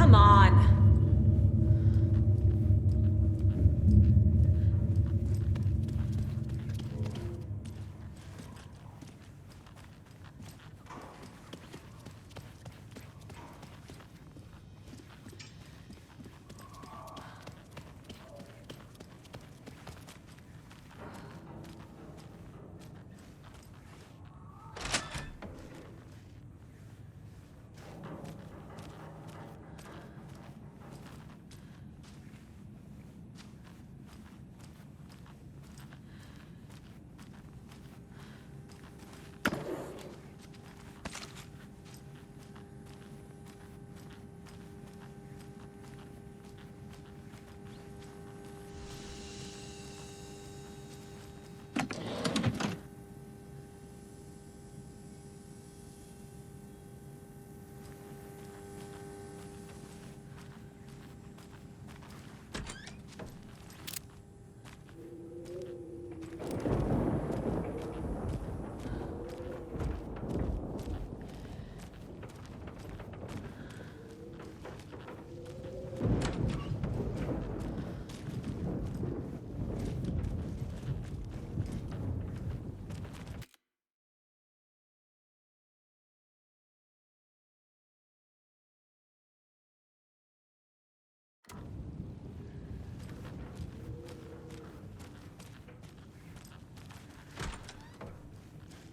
come on.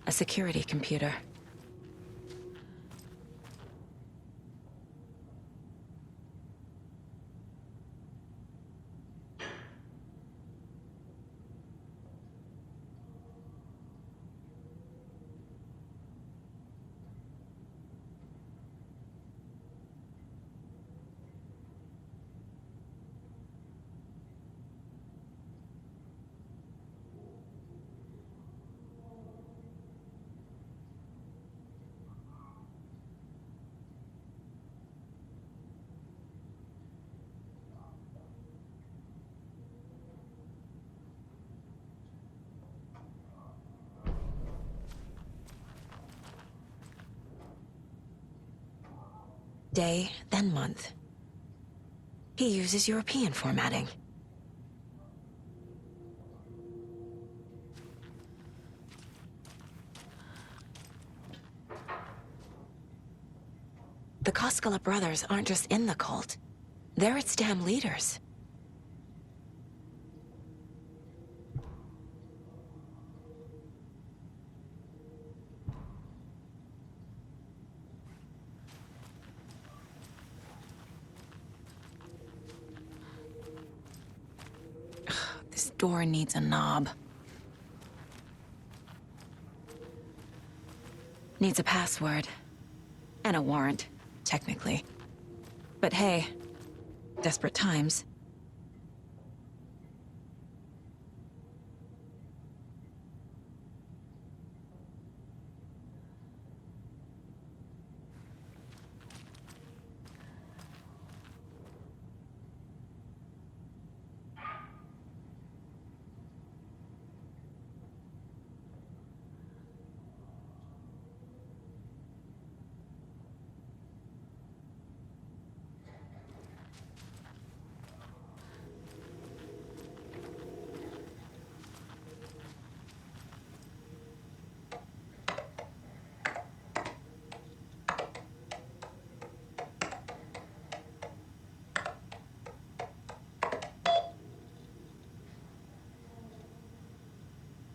A security computer. Day, then month. He uses European formatting. The Koskela brothers aren't just in the cult. They're its damn leaders. This door needs a knob. Needs a password. And a warrant, technically. But hey, desperate times.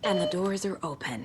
And the doors are open.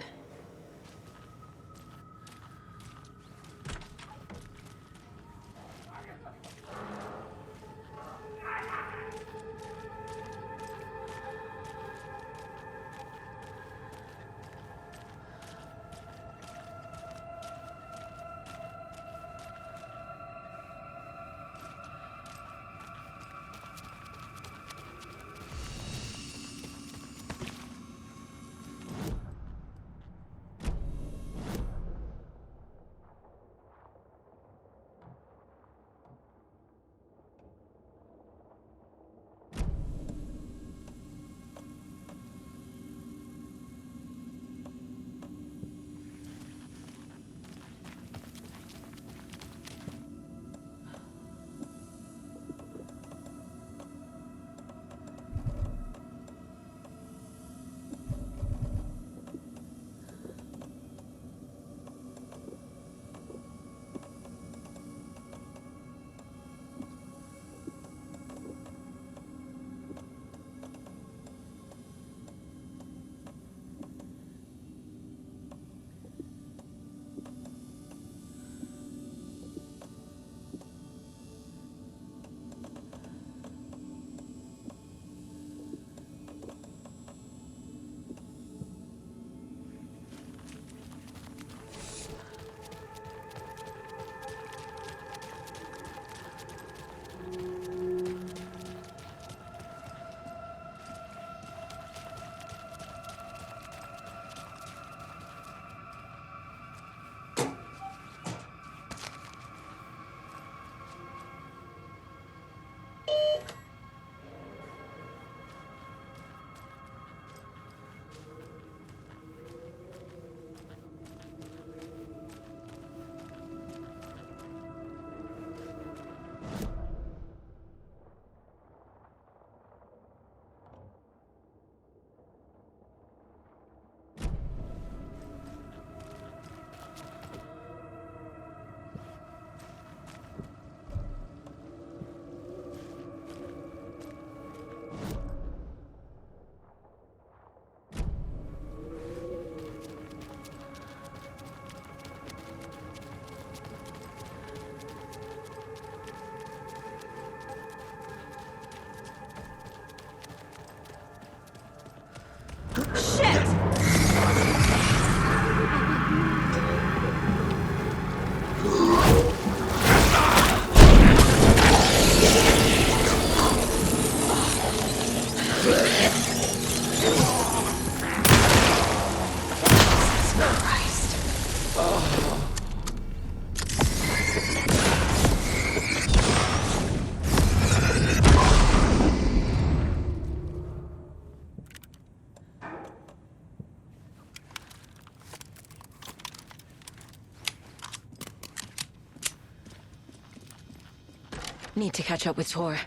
Need to catch up with Tor.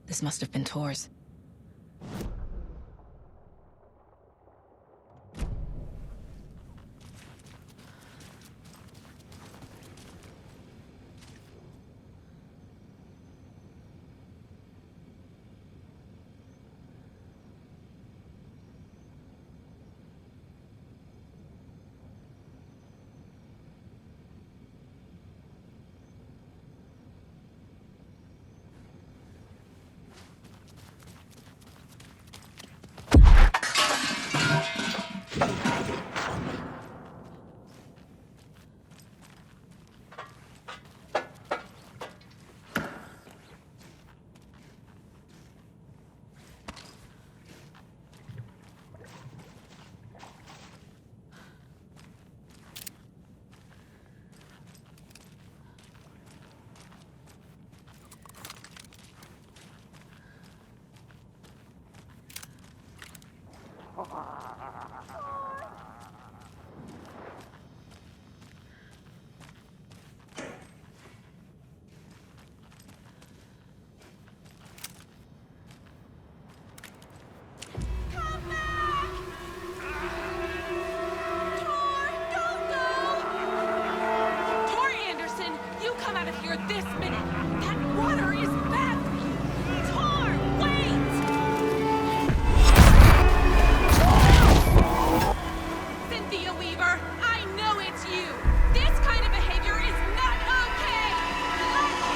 This must have been Tor's. This minute! That water is bad for you! Tor, wait! Cynthia Weaver, I know it's you! This kind of behavior is not okay! Let me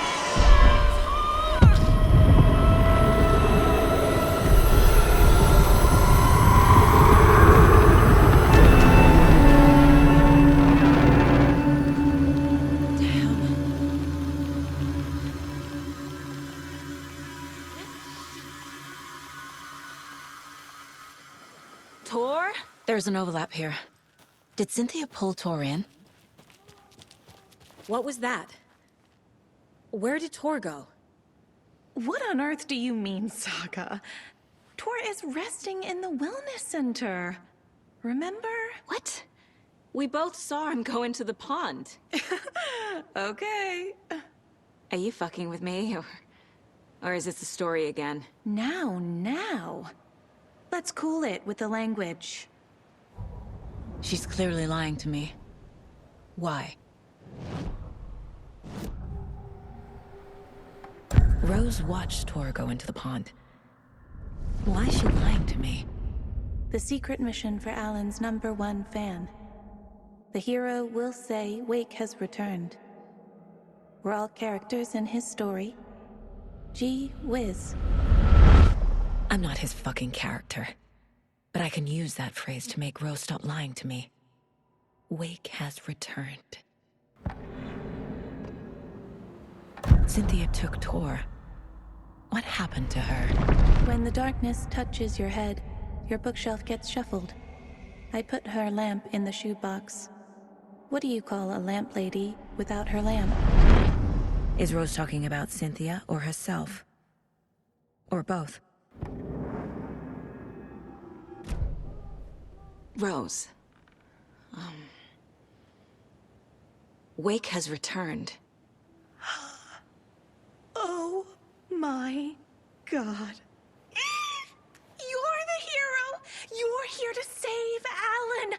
Tor? There's an overlap here. Did Cynthia pull Tor in? What was that? Where did Tor go? What on earth do you mean, Saga? Tor is resting in the wellness center. Remember? What? We both saw him go into the pond. Okay. Are you fucking with me, or is this the story again? Now. Let's cool it with the language. She's clearly lying to me. Why? Rose watched Tor go into the pond. Why is she lying to me? The secret mission for Alan's #1 fan. The hero will say Wake has returned. We're all characters in his story. Gee whiz. I'm not his fucking character. But I can use that phrase to make Rose stop lying to me. Wake has returned. Cynthia took Tor. What happened to her? When the darkness touches your head, your bookshelf gets shuffled. I put her lamp in the shoebox. What do you call a lamp lady without her lamp? Is Rose talking about Cynthia or herself? Or both? Rose. Wake has returned. Oh my God. You're the hero! You're here to save Alan!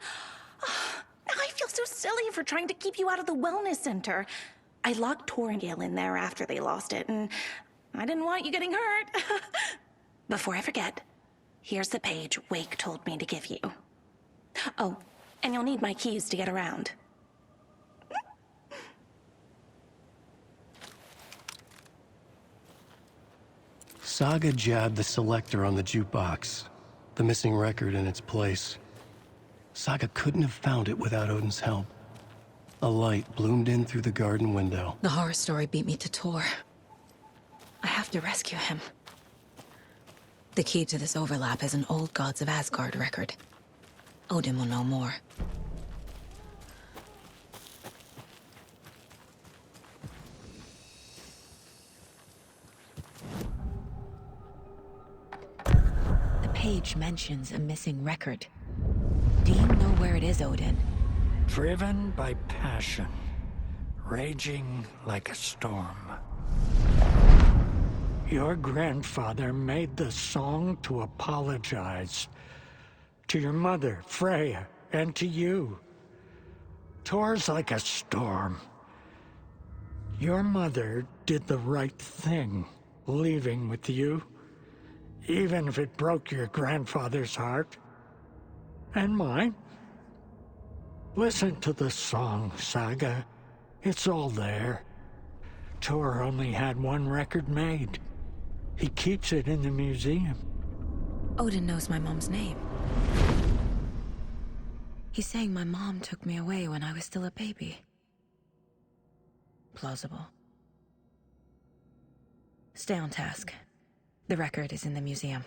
I feel so silly for trying to keep you out of the wellness center. I locked Tor and Gale in there after they lost it, and I didn't want you getting hurt. Before I forget, here's the page Wake told me to give you. Oh, and you'll need my keys to get around. Saga jabbed the selector on the jukebox, the missing record in its place. Saga couldn't have found it without Odin's help. A light bloomed in through the garden window. The horror story beat me to Tor. I have to rescue him. The key to this overlap is an old Gods of Asgard record. Odin will know more. which mentions a missing record. Do you know where it is, Odin? Driven by passion, raging like a storm. Your grandfather made the song to apologize. To your mother, Freya, and to you. Tor's like a storm. Your mother did the right thing, leaving with you, even if it broke your grandfather's heart. And mine. Listen to the song, Saga. It's all there. Tor only had one record made. He keeps it in the museum. Odin knows my mom's name. He's saying my mom took me away when I was still a baby. Plausible. Stay on task. The record is in the museum.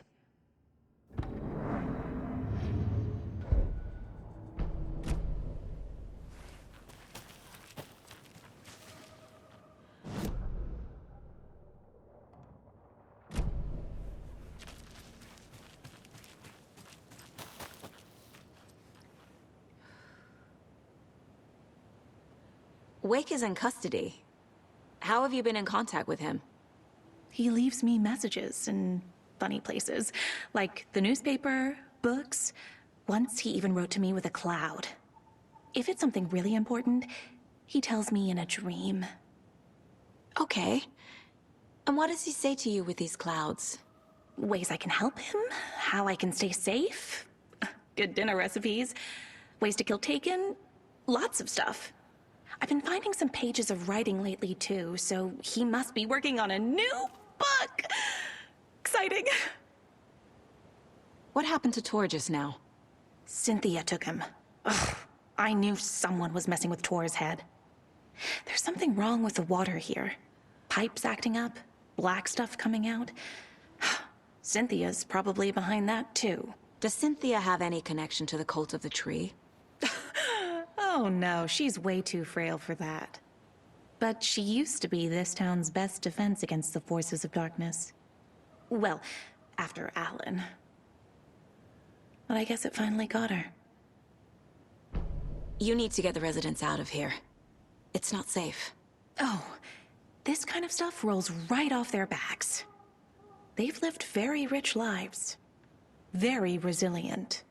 Wake is in custody. How have you been in contact with him? He leaves me messages in funny places, like the newspaper, books. Once he even wrote to me with a cloud. If it's something really important, he tells me in a dream. Okay. And what does he say to you with these clouds? Ways I can help him, how I can stay safe, good dinner recipes, ways to kill Taken, lots of stuff. I've been finding some pages of writing lately too, so he must be working on a new book! Exciting. What happened to Tor just now? Cynthia took him. Ugh, I knew someone was messing with Tor's head. There's something wrong with the water here. Pipes acting up, black stuff coming out. Cynthia's probably behind that too. Does Cynthia have any connection to the cult of the tree? Oh no, she's way too frail for that. But she used to be this town's best defense against the forces of darkness. Well, after Alan. But I guess it finally got her. You need to get the residents out of here. It's not safe. Oh, this kind of stuff rolls right off their backs. They've lived very rich lives. Very resilient.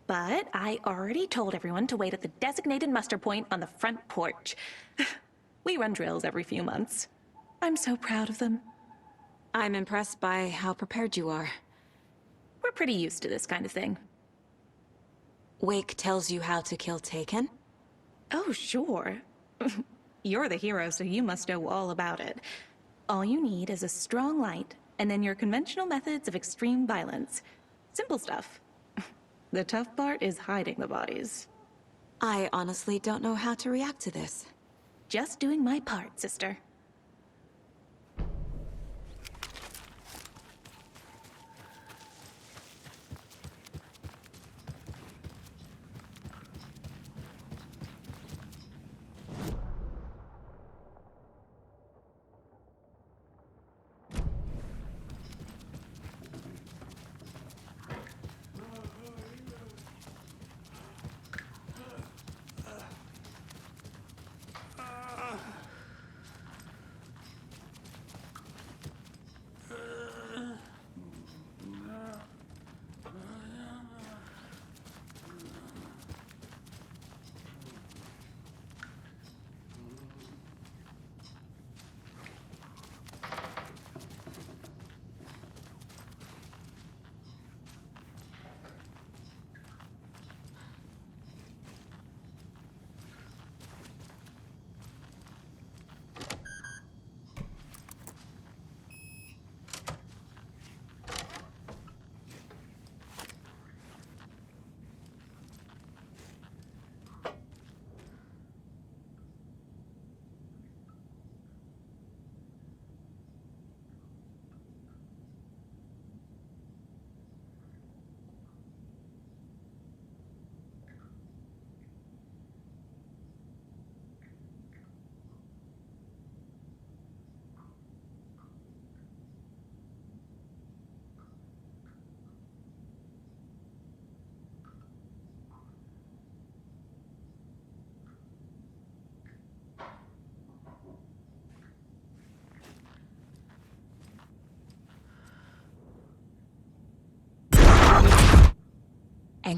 But I already told everyone to wait at the designated muster point on the front porch. We run drills every few months. I'm so proud of them. I'm impressed by how prepared you are. We're pretty used to this kind of thing. Wake tells you how to kill Taken? Oh, sure. You're the hero, so you must know all about it. All you need is a strong light, and then your conventional methods of extreme violence. Simple stuff. The tough part is hiding the bodies. I honestly don't know how to react to this. Just doing my part, sister.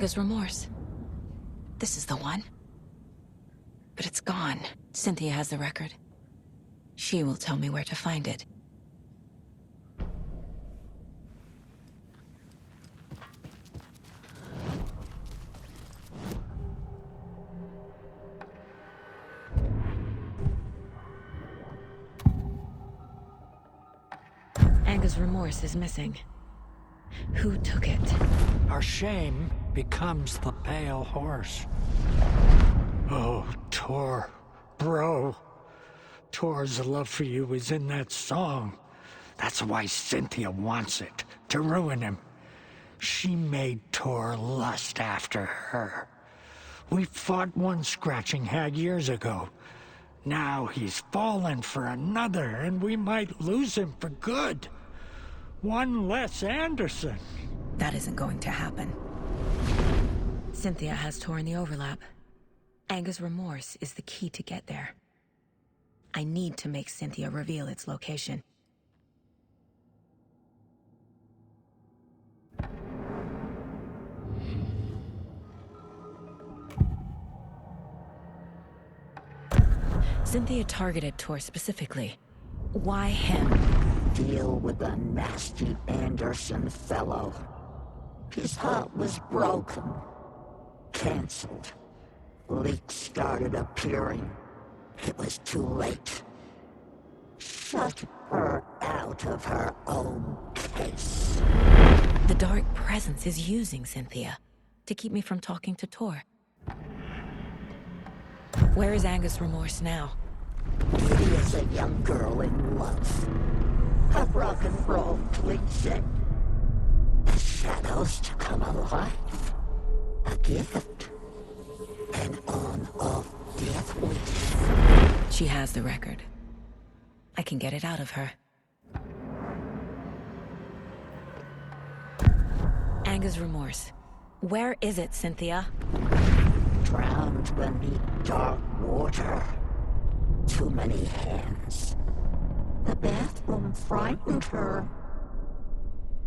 Anger's remorse. This is the one. But it's gone. Cynthia has the record. She will tell me where to find it. Anger's remorse is missing. Who took it? Our shame becomes the pale horse. Oh, Tor. Bro. Tor's love for you is in that song. That's why Cynthia wants it, to ruin him. She made Tor lust after her. We fought one scratching hag years ago. Now he's fallen for another, and we might lose him for good. One less Anderson. That isn't going to happen. Cynthia has Tor in the overlap. Anger's remorse is the key to get there. I need to make Cynthia reveal its location. Cynthia targeted Tor specifically. Why him? Deal with the nasty Anderson fellow. His heart was broken. Cancelled. Leaks started appearing. It was too late. Shut her out of her own case. The dark presence is using Cynthia to keep me from talking to Tor. Where is Anger's remorse now? He is a young girl in love. A rock and roll cliche. The shadows to come alive. A gift. An on-off death wish. She has the record. I can get it out of her. Anger's remorse. Where is it, Cynthia? Drowned beneath dark water. Too many hands. The bathroom frightened her.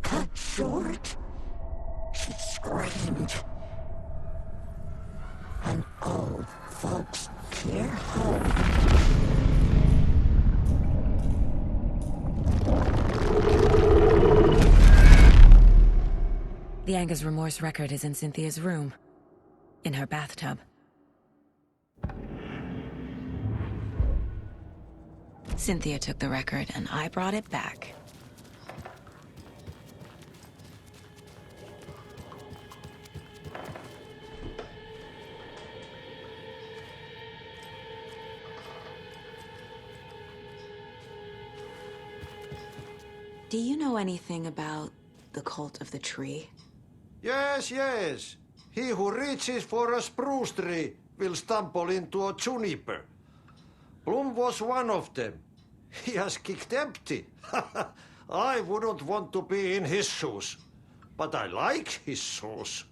Cut short. She screamed. An old folks' care home. The Anger's remorse record is in Cynthia's room. In her bathtub. Cynthia took the record, and I brought it back. Do you know anything about the cult of the tree? Yes, yes. He who reaches for a spruce tree will stumble into a juniper. Bloom was one of them. He has kicked empty. I wouldn't want to be in his shoes. But I like his shoes.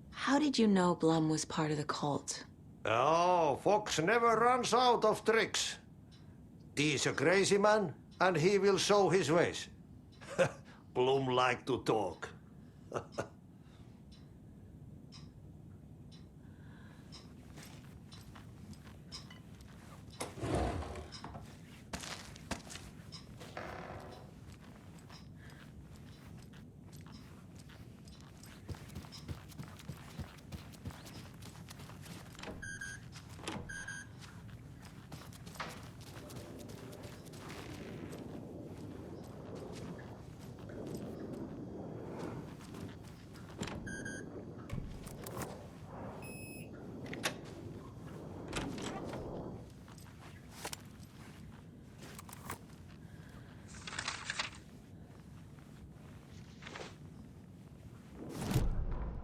How did you know Blum was part of the cult? Oh, Fox never runs out of tricks. He's a crazy man, and he will show his ways. Bloom like to talk.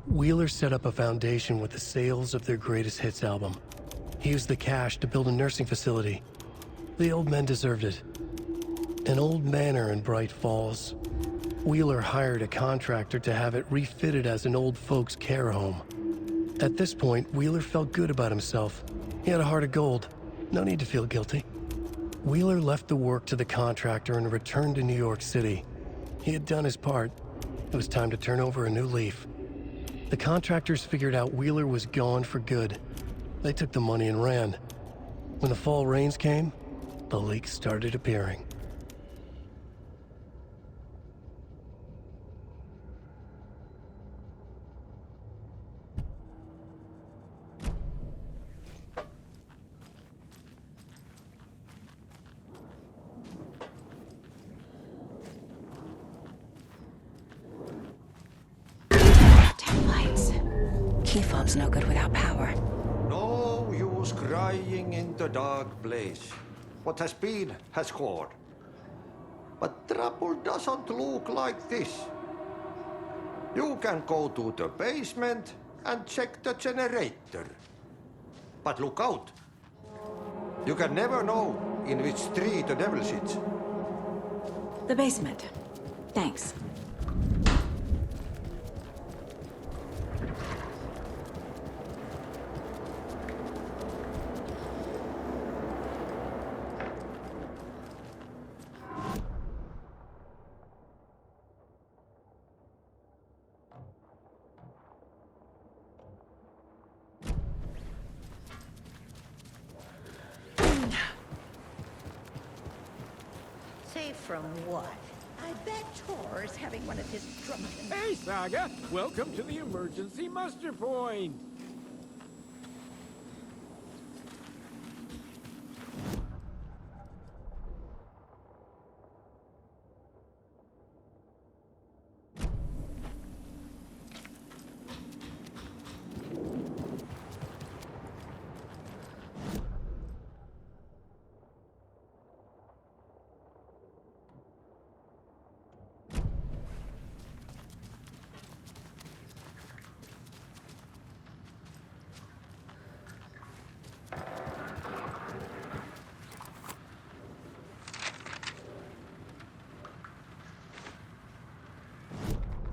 Wheeler set up a foundation with the sales of their greatest hits album. He used the cash to build a nursing facility. The old men deserved it. An old manor in Bright Falls. Wheeler hired a contractor to have it refitted as an old folks' care home. At this point, Wheeler felt good about himself. He had a heart of gold. No need to feel guilty. Wheeler left the work to the contractor and returned to New York City. He had done his part. It was time to turn over a new leaf. The contractors figured out Wheeler was gone for good. They took the money and ran. When the fall rains came, the leaks started appearing. Key fob's no good without power. No use crying in the dark place. What has been has gone. But trouble doesn't look like this. You can go to the basement and check the generator. But look out. You can never know in which tree the devil sits. The basement. Thanks. Safe from what? I bet Tor's having one of his drunken... Hey, Saga! Welcome to the emergency muster point!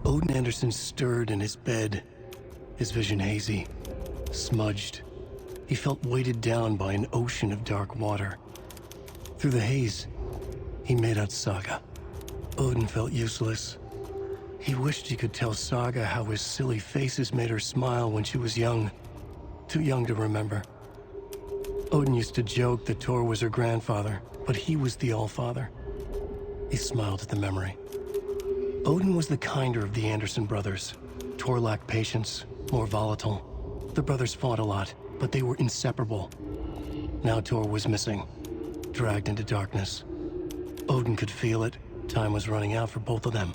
Odin Anderson stirred in his bed, his vision hazy, smudged. He felt weighted down by an ocean of dark water. Through the haze, he made out Saga. Odin felt useless. He wished he could tell Saga how his silly faces made her smile when she was young. Too young to remember. Odin used to joke that Tor was her grandfather, but he was the Allfather. He smiled at the memory. Odin was the kinder of the Anderson brothers. Tor lacked patience, more volatile. The brothers fought a lot, but they were inseparable. Now Tor was missing, dragged into darkness. Odin could feel it. Time was running out for both of them.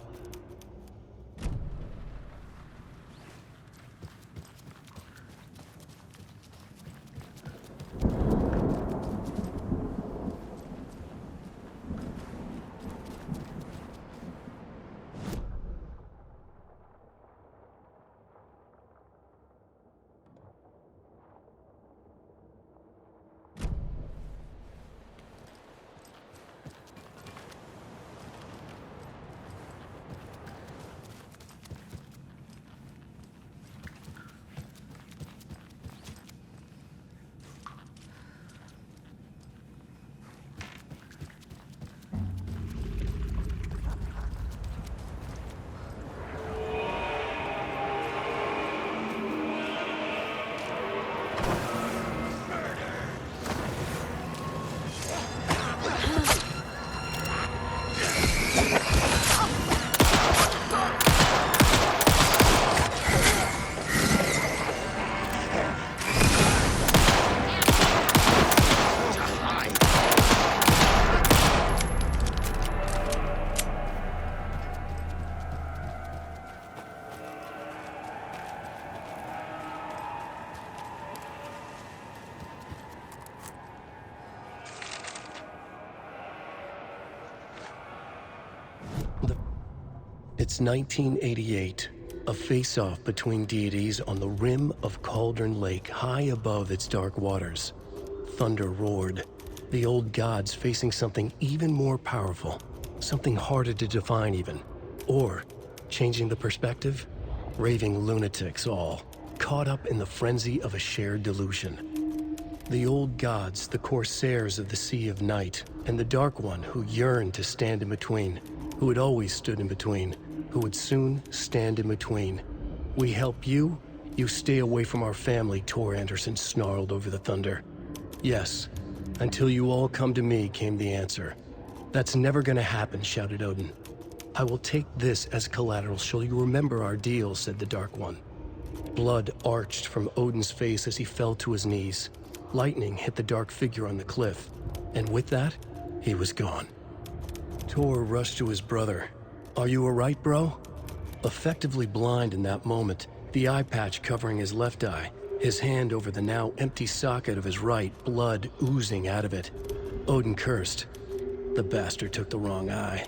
It's 1988, a face-off between deities on the rim of Cauldron Lake, high above its dark waters. Thunder roared, the old gods facing something even more powerful, something harder to define even. Or, changing the perspective, raving lunatics all, caught up in the frenzy of a shared delusion. The old gods, the corsairs of the Sea of Night, and the Dark One who yearned to stand in between, who had always stood in between, who would soon stand in between. We help you, you stay away from our family, Tor Anderson snarled over the thunder. Yes, until you all come to me, came the answer. That's never gonna happen, shouted Odin. I will take this as collateral. Shall you remember our deal, said the Dark One. Blood arched from Odin's face as he fell to his knees. Lightning hit the dark figure on the cliff, and with that, he was gone. Tor rushed to his brother. Are you alright, bro? Effectively blind in that moment, the eye patch covering his left eye, his hand over the now empty socket of his right, blood oozing out of it. Odin cursed. The bastard took the wrong eye.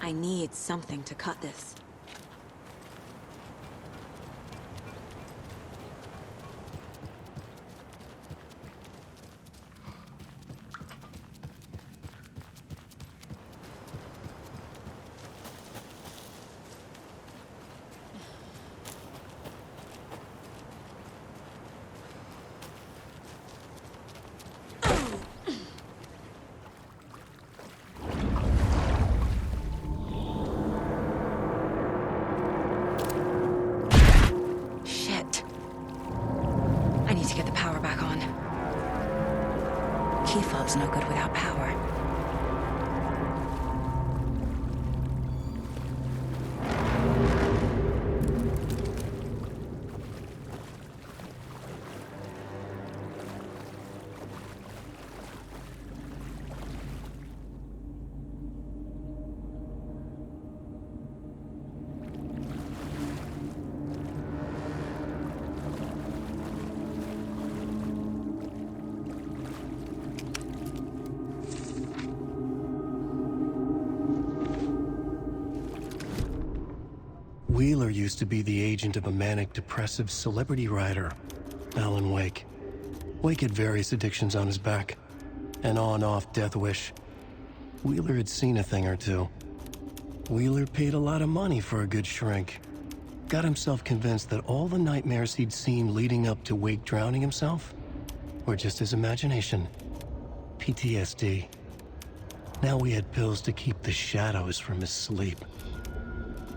I need something to cut this. Fog's no good without power. Wheeler used to be the agent of a manic-depressive celebrity writer, Alan Wake. Wake had various addictions on his back, an on-off death wish. Wheeler had seen a thing or two. Wheeler paid a lot of money for a good shrink. Got himself convinced that all the nightmares he'd seen leading up to Wake drowning himself were just his imagination. PTSD. Now we had pills to keep the shadows from his sleep.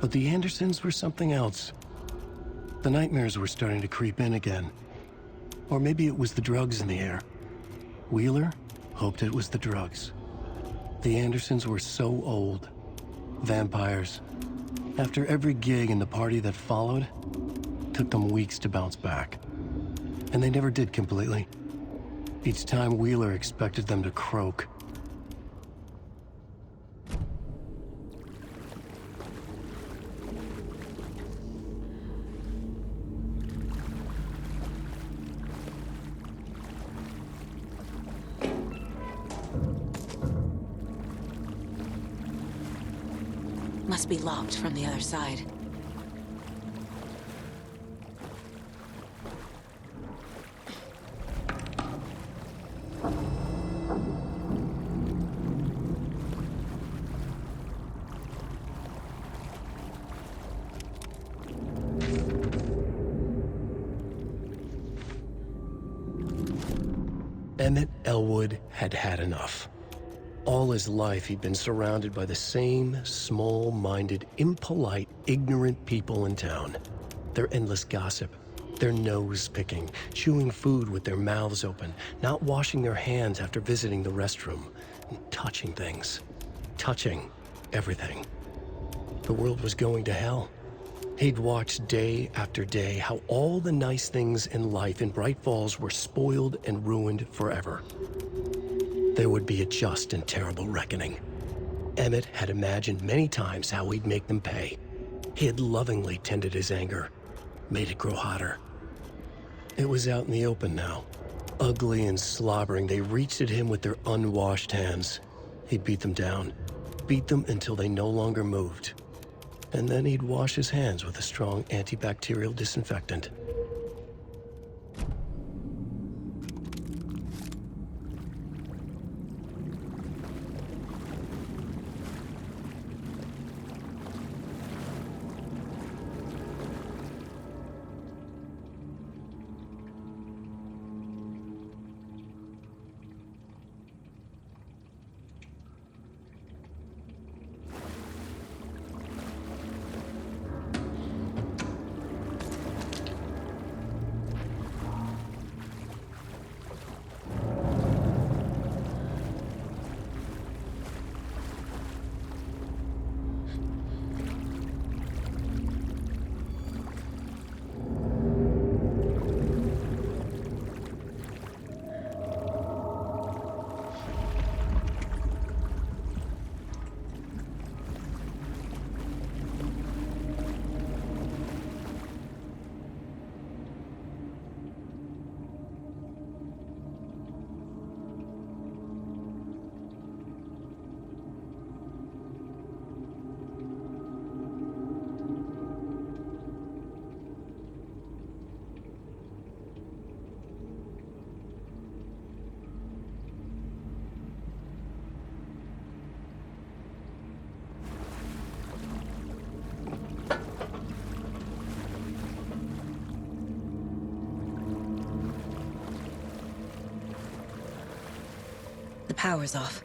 But the Andersons were something else. The nightmares were starting to creep in again. Or maybe it was the drugs in the air. Wheeler hoped it was the drugs. The Andersons were so old. Vampires. After every gig and the party that followed, took them weeks to bounce back. And they never did completely. Each time Wheeler expected them to croak. Must be locked from the other side. Emmett Elwood had had enough. All his life, he'd been surrounded by the same small-minded, impolite, ignorant people in town. Their endless gossip, their nose-picking, chewing food with their mouths open, not washing their hands after visiting the restroom, and touching things. Touching everything. The world was going to hell. He'd watched day after day how all the nice things in life in Bright Falls were spoiled and ruined forever. There would be a just and terrible reckoning. Emmett had imagined many times how he'd make them pay. He had lovingly tended his anger, made it grow hotter. It was out in the open now. Ugly and slobbering, they reached at him with their unwashed hands. He'd beat them down, beat them until they no longer moved. And then he'd wash his hands with a strong antibacterial disinfectant. The power's off.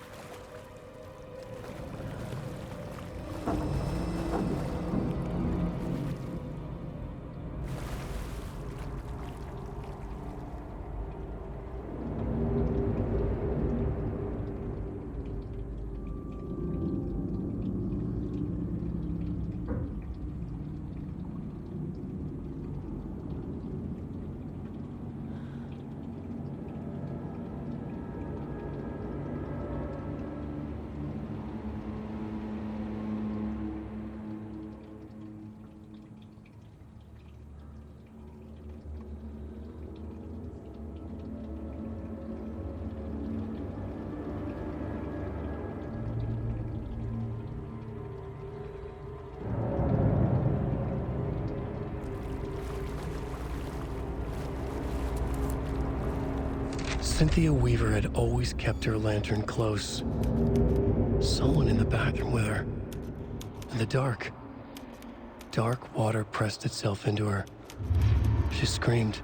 Cynthia Weaver had always kept her lantern close. Someone in the bathroom with her. In the dark. Dark water pressed itself into her. She screamed.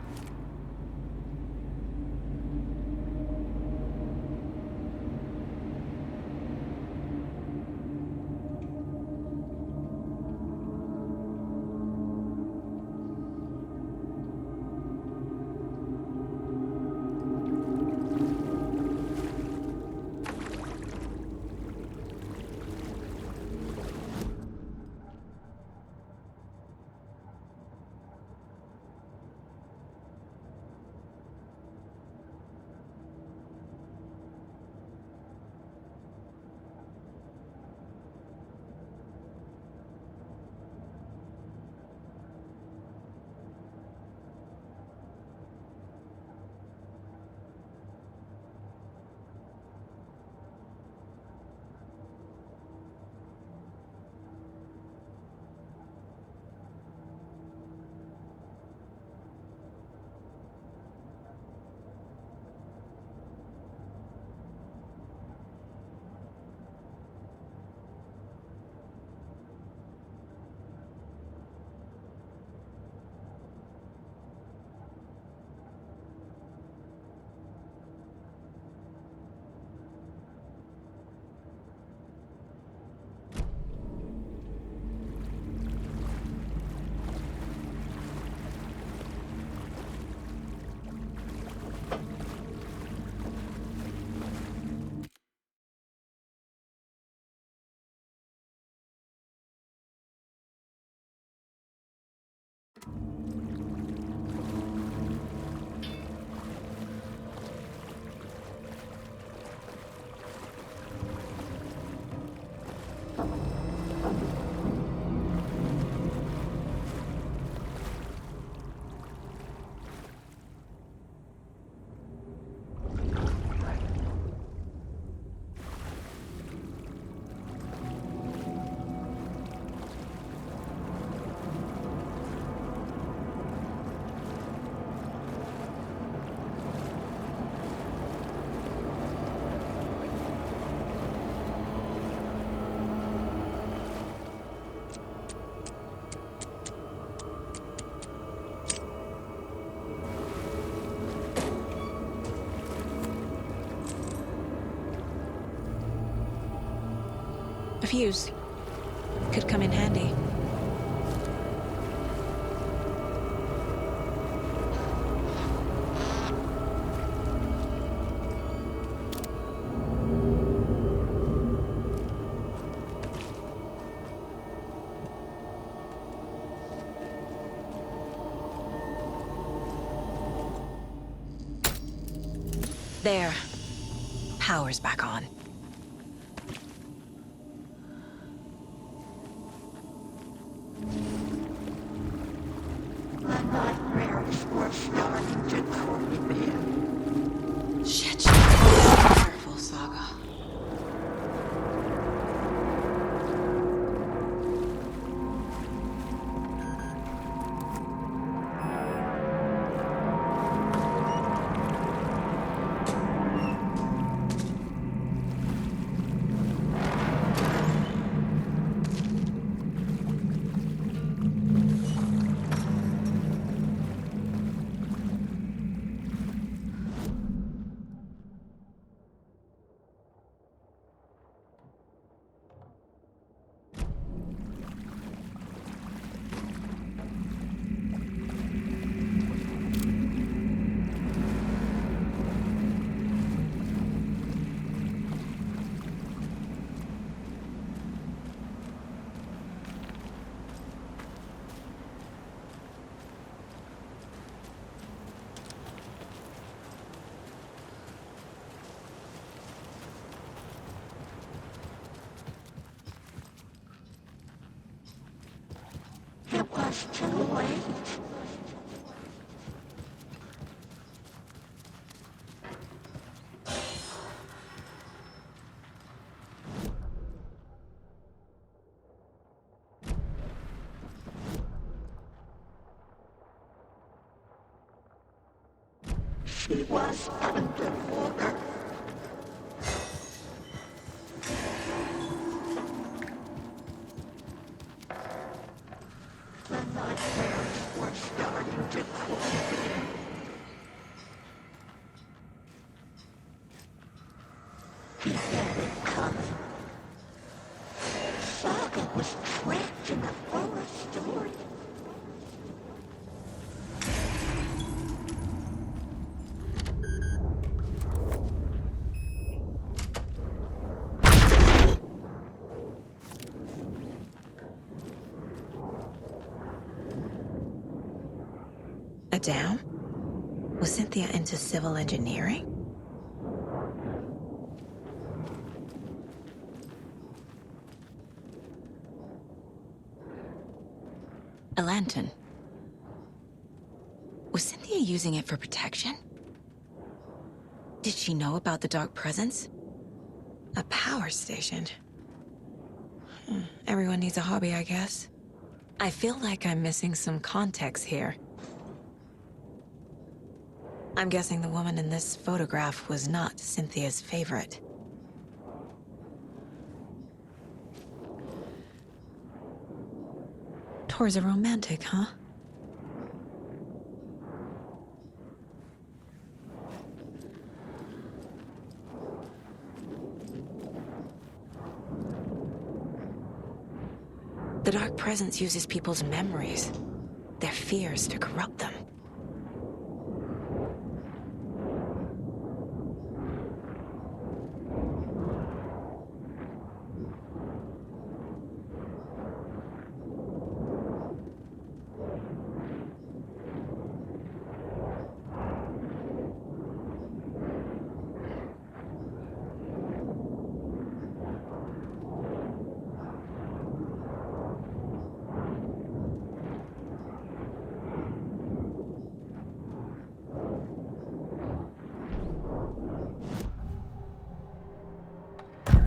A fuse. Could come in handy. There. Power's back on. My nightmares were starting to creep in. Shit. Careful, Saga. It was too late. She was underwater. The nightmares were starting to creep in. He had it coming. Saga was trapped in a forest story. A dam? Was Cynthia into civil engineering? A lantern. Was Cynthia using it for protection? Did she know about the dark presence? A power station. Everyone needs a hobby, I guess. I feel like I'm missing some context here. I'm guessing the woman in this photograph was not Cynthia's favorite. Tor's a romantic, huh? The dark presence uses people's memories, their fears to corrupt them.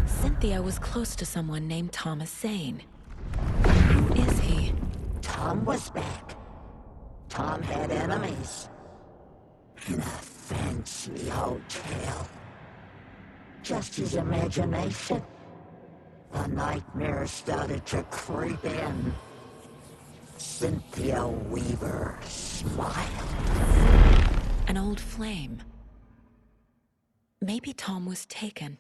Cynthia was close to someone named Thomas Zane. Who is he? Tom was back. Tom had enemies. In a fancy hotel. Just his imagination. The nightmare started to creep in. Cynthia Weaver smiled. An old flame. Maybe Tom was taken.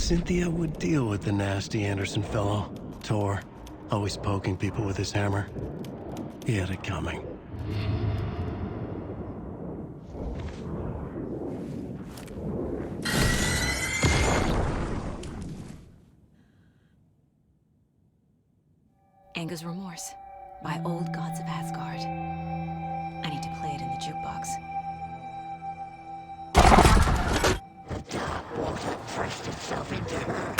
Cynthia would deal with the nasty Anderson fellow, Tor, always poking people with his hammer. He had it coming. Anger's Remorse by Old Gods of Asgard. I need to play it in the jukebox. The dark water thrust itself into her.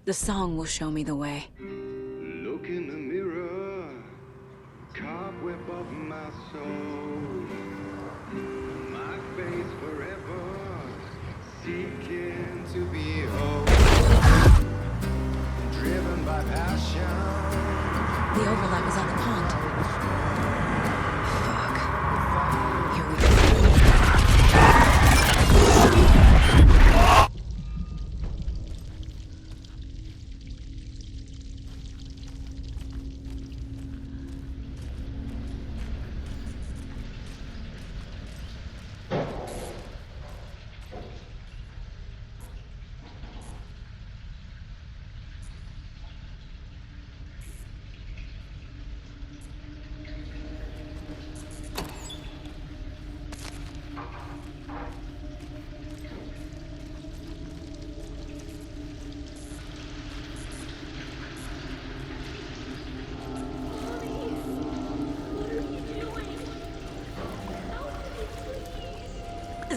The song will show me the way. Look in the mirror, cobweb of my soul. My face forever, seeking to be whole. Driven by passion. The overlap is on the pond. Fuck. Here we go.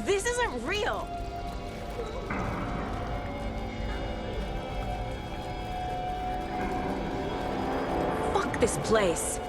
This isn't real! Fuck this place!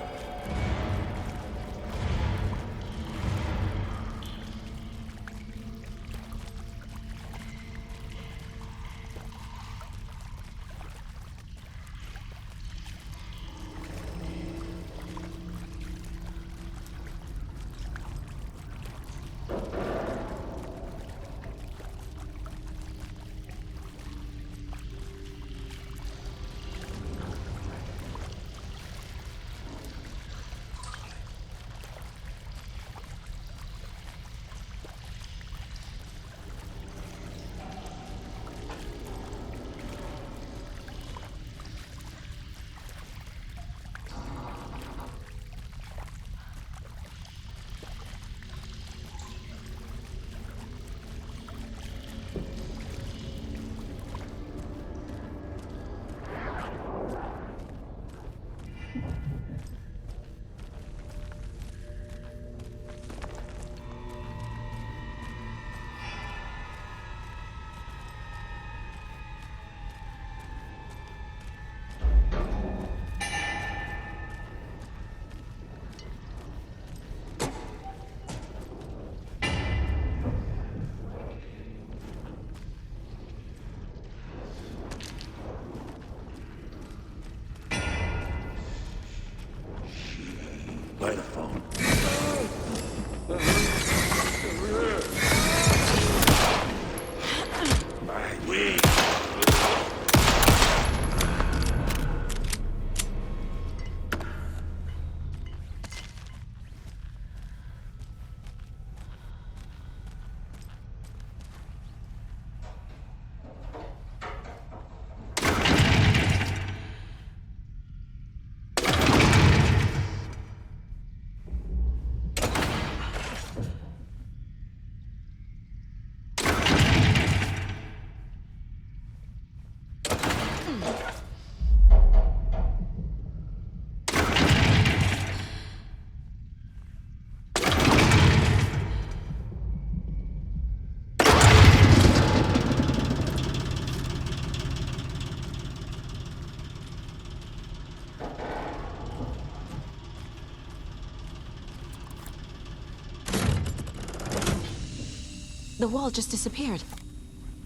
The wall just disappeared.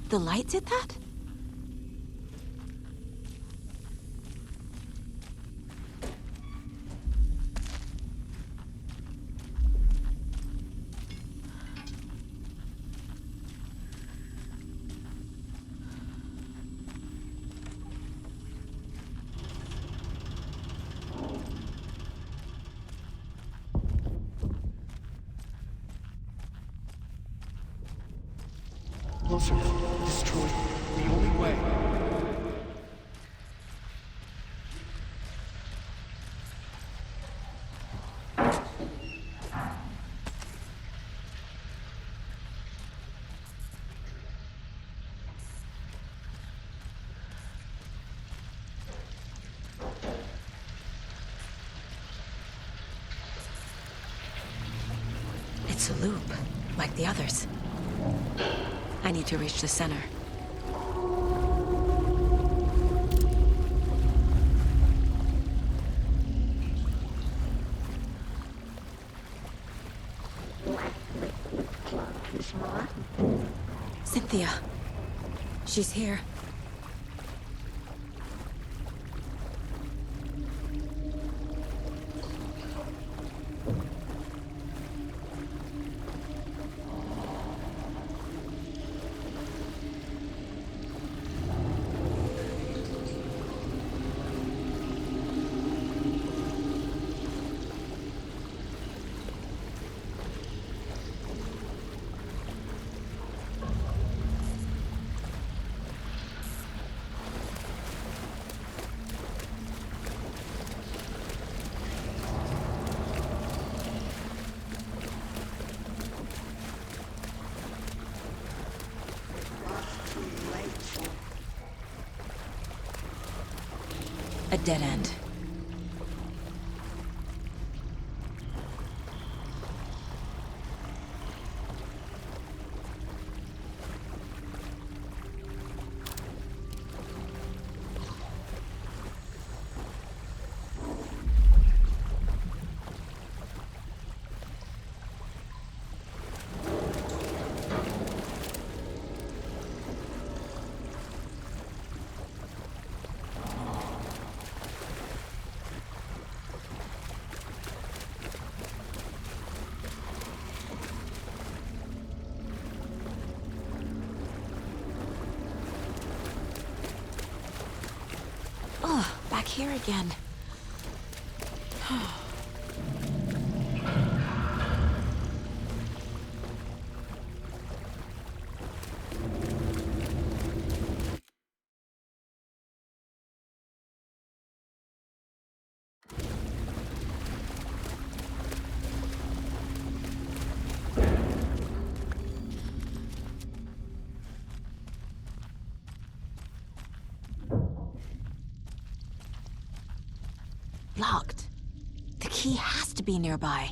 The light did that? Closer. Destroy. The only way. It's a loop, like the others. I need to reach the center. Cynthia. She's here. A dead end. Back here again. Locked. The key has to be nearby.